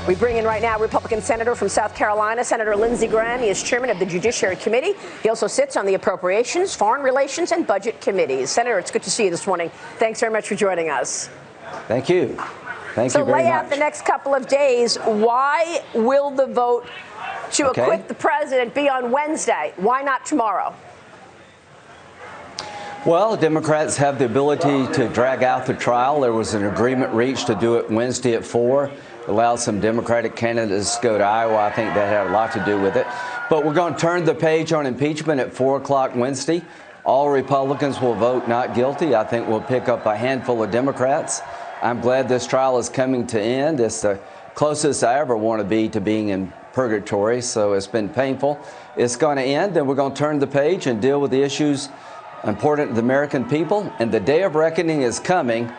We bring in right now Republican Senator from South Carolina, Senator Lindsey Graham. He is chairman of the Judiciary Committee. He also sits on the Appropriations, Foreign Relations, and Budget Committees. Senator, it's good to see you this morning. Thanks very much for joining us. Thank you. Thank you very much. So lay out the next couple of days. Why will the vote to acquit the president be on Wednesday? Why not tomorrow? Well, Democrats have the ability to drag out the trial. There was an agreement reached to do it Wednesday at 4. Allow some Democratic candidates to go to Iowa. I think that had a lot to do with it. But we're going to turn the page on impeachment at 4 o'clock Wednesday. All Republicans will vote not guilty. I think we'll pick up a handful of Democrats. I'm glad this trial is coming to end. It's the closest I ever want to be to being in purgatory, so it's been painful. It's going to end, and we're going to turn the page and deal with the issues important to the American people. And the day of reckoning is coming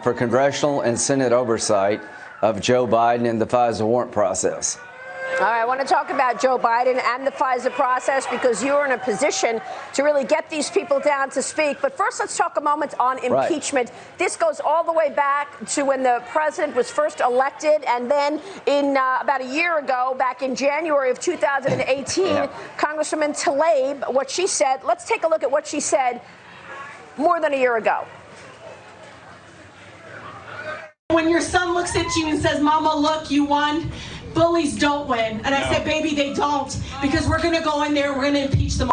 for congressional and Senate oversight of Joe Biden and the FISA warrant process. All right, I want to talk about Joe Biden and the FISA process because you're in a position to really get these people down to speak. But first, let's talk a moment on impeachment. Right. This goes all the way back to when the president was first elected. And then in about a year ago, back in January of 2018, Congresswoman Tlaib, what she said, let's take a look at what she said more than a year ago. When your son looks at you and says, "Mama, look, you won," bullies don't win. And I said, "Baby, they don't, because we're going to go in there, we're going to impeach them."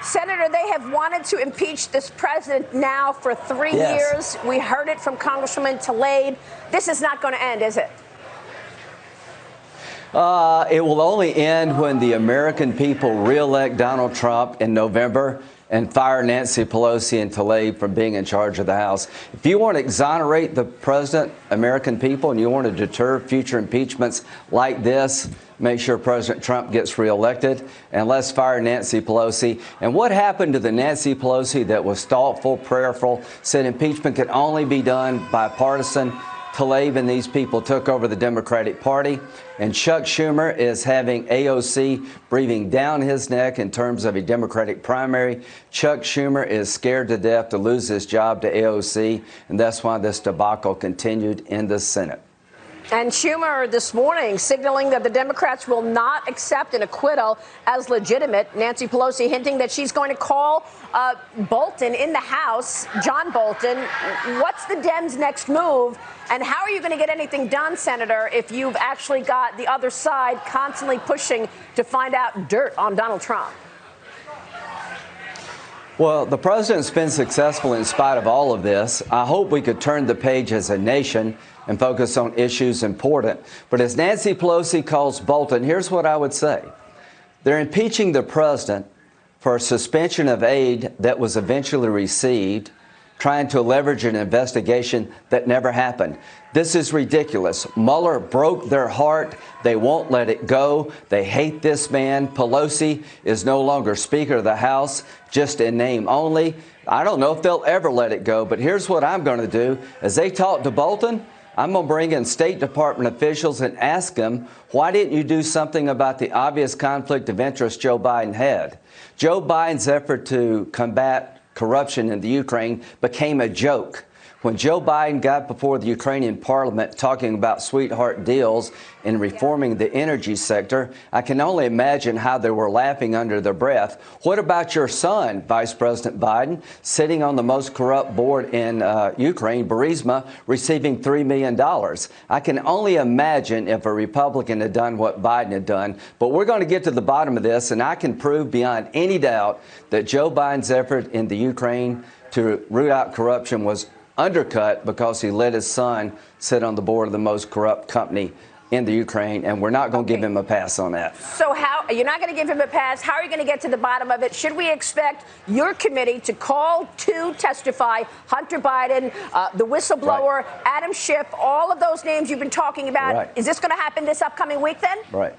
Senator, they have wanted to impeach this president now for 3 years. We heard it from Congresswoman Tlaib. This is not going to end, is it? It will only end when the American people re-elect Donald Trump in November and fire Nancy Pelosi and Tlaib from being in charge of the House. If you want to exonerate the president, American people, and you want to deter future impeachments like this, make sure President Trump gets reelected, and let's fire Nancy Pelosi. And what happened to the Nancy Pelosi that was thoughtful, prayerful, said impeachment could only be done bipartisan? Tlaib and these people took over the Democratic Party, and Chuck Schumer is having AOC breathing down his neck in terms of a Democratic primary. Chuck Schumer is scared to death to lose his job to AOC, and that's why this debacle continued in the Senate. And Schumer this morning signaling that the Democrats will not accept an acquittal as legitimate. Nancy Pelosi hinting that she's going to call Bolton in the House, John Bolton. What's the Dems' next move? And how are you going to get anything done, Senator, if you've actually got the other side constantly pushing to find out dirt on Donald Trump? Well, the president's been successful in spite of all of this. I hope we could turn the page as a nation and focus on issues important. But as Nancy Pelosi calls Bolton, here's what I would say. They're impeaching the president for a suspension of aid that was eventually received, trying to leverage an investigation that never happened. This is ridiculous. Mueller broke their heart. They won't let it go. They hate this man. Pelosi is no longer Speaker of the House, just in name only. I don't know if they'll ever let it go, but here's what I'm going to do. As they talk to Bolton, I'm going to bring in State Department officials and ask them, why didn't you do something about the obvious conflict of interest Joe Biden had? Joe Biden's effort to combat corruption in the Ukraine became a joke. When Joe Biden got before the Ukrainian parliament talking about sweetheart deals in reforming the energy sector, I can only imagine how they were laughing under their breath. What about your son, Vice President Biden, sitting on the most corrupt board in Ukraine, Burisma, receiving $3 million? I can only imagine if a Republican had done what Biden had done. But we're going to get to the bottom of this, and I can prove beyond any doubt that Joe Biden's effort in the Ukraine to root out corruption was undercut because he let his son sit on the board of the most corrupt company in the Ukraine, and we're not going to give him a pass on that. So how you're not going to give him a pass? How are you going to get to the bottom of it? Should we expect your committee to call to testify Hunter Biden, the whistleblower, Adam Schiff, all of those names you've been talking about? Is this going to happen this upcoming week then? Right.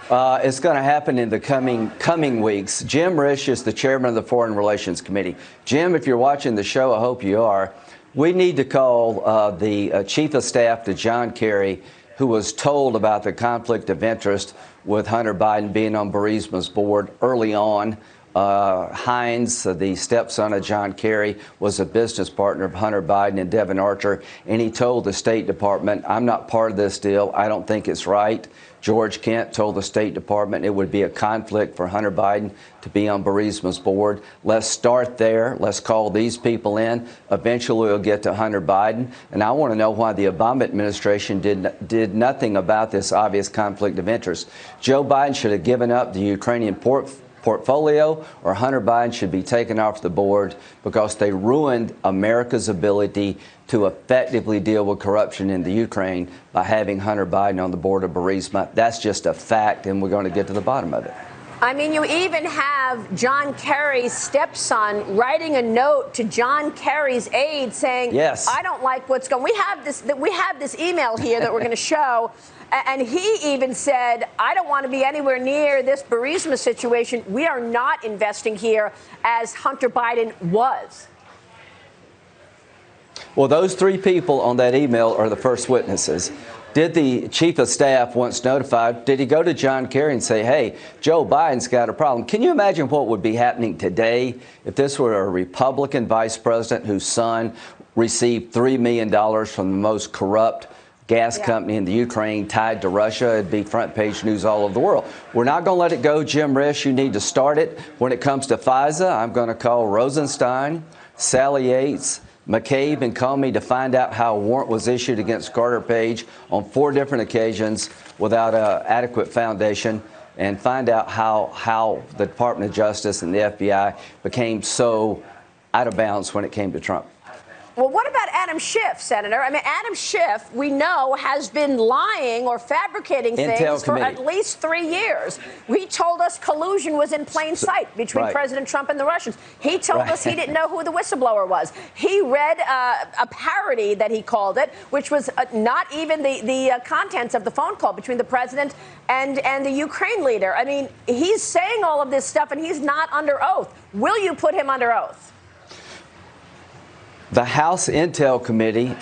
It's going to happen in the coming weeks. Jim Risch is the chairman of the Foreign Relations Committee. Jim, if you're watching the show, I hope you are. We need to call the chief of staff to John Kerry, who was told about the conflict of interest with Hunter Biden being on Burisma's board early on. Hines, the stepson of John Kerry, was a business partner of Hunter Biden and Devin Archer, and he told the State Department, I'm not part of this deal. I don't think it's right. George Kent told the State Department it would be a conflict for Hunter Biden to be on Burisma's board. Let's start there. Let's call these people in. Eventually, we'll get to Hunter Biden. And I want to know why the Obama administration did nothing about this obvious conflict of interest. Joe Biden should have given up the Ukrainian portfolio, or Hunter Biden should be taken off the board because they ruined America's ability to effectively deal with corruption in the Ukraine by having Hunter Biden on the board of Burisma. That's just a fact, and we're going to get to the bottom of it. I mean, you even have John Kerry's stepson writing a note to John Kerry's aide saying, yes, I don't like what's going on. We have this email here that we're going to show. And he even said, I don't want to be anywhere near this Burisma situation. We are not investing here as Hunter Biden was. Well, those three people on that email are the first witnesses. Did the chief of staff, once notified, did he go to John Kerry and say, hey, Joe Biden's got a problem? Can you imagine what would be happening today if this were a Republican vice president whose son received $3 million from the most corrupt gas company in the Ukraine tied to Russia? It'd be front page news all over the world. We're not going to let it go, Jim Risch. You need to start it. When it comes to FISA, I'm going to call Rosenstein, Sally Yates, McCabe, and Comey to find out how a warrant was issued against Carter Page on 4 different occasions without an adequate foundation, and find out how the Department of Justice and the FBI became so out of bounds when it came to Trump. Well, what about Adam Schiff, Senator? I mean, Adam Schiff, we know, has been lying or fabricating things for at least 3 years. He told us collusion was in plain sight between President Trump and the Russians. He told us he didn't know who the whistleblower was. He read a parody, that he called it, which was not even the contents of the phone call between the president and the Ukraine leader. I mean, he's saying all of this stuff, and he's not under oath. Will you put him under oath? The House Intel Committee,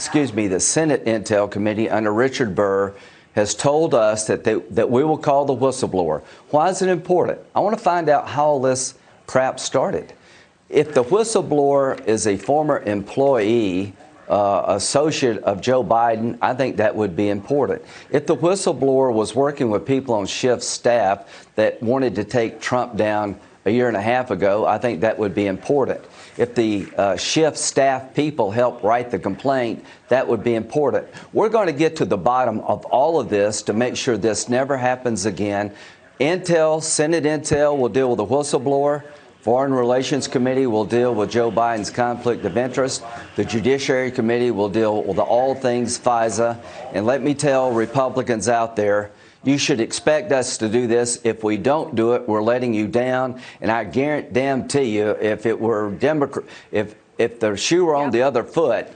the Senate Intel Committee under Richard Burr has told us that we will call the whistleblower. Why is it important? I want to find out how all this crap started. If the whistleblower is a former employee, associate of Joe Biden, I think that would be important. If the whistleblower was working with people on Schiff's staff that wanted to take Trump down a year and a half ago, I think that would be important. If the Schiff staff people helped write the complaint, that would be important. We're going to get to the bottom of all of this to make sure this never happens again. Intel, Senate Intel will deal with the whistleblower. Foreign Relations Committee will deal with Joe Biden's conflict of interest. The Judiciary Committee will deal with all things FISA. And let me tell Republicans out there, you should expect us to do this. If we don't do it, we're letting you down. And I guarantee you, if it were if the shoe were on the other foot,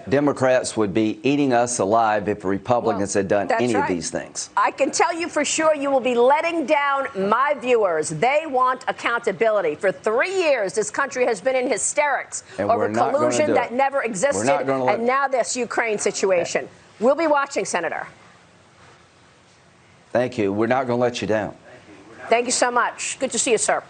Democrats would be eating us alive if Republicans had done any of these things. I can tell you for sure you will be letting down my viewers. They want accountability. For 3 years, this country has been in hysterics over collusion that never existed, and now this Ukraine situation. We'll be watching, Senator. Thank you. We're not going to let you down. Thank you so much. Good to see you, sir.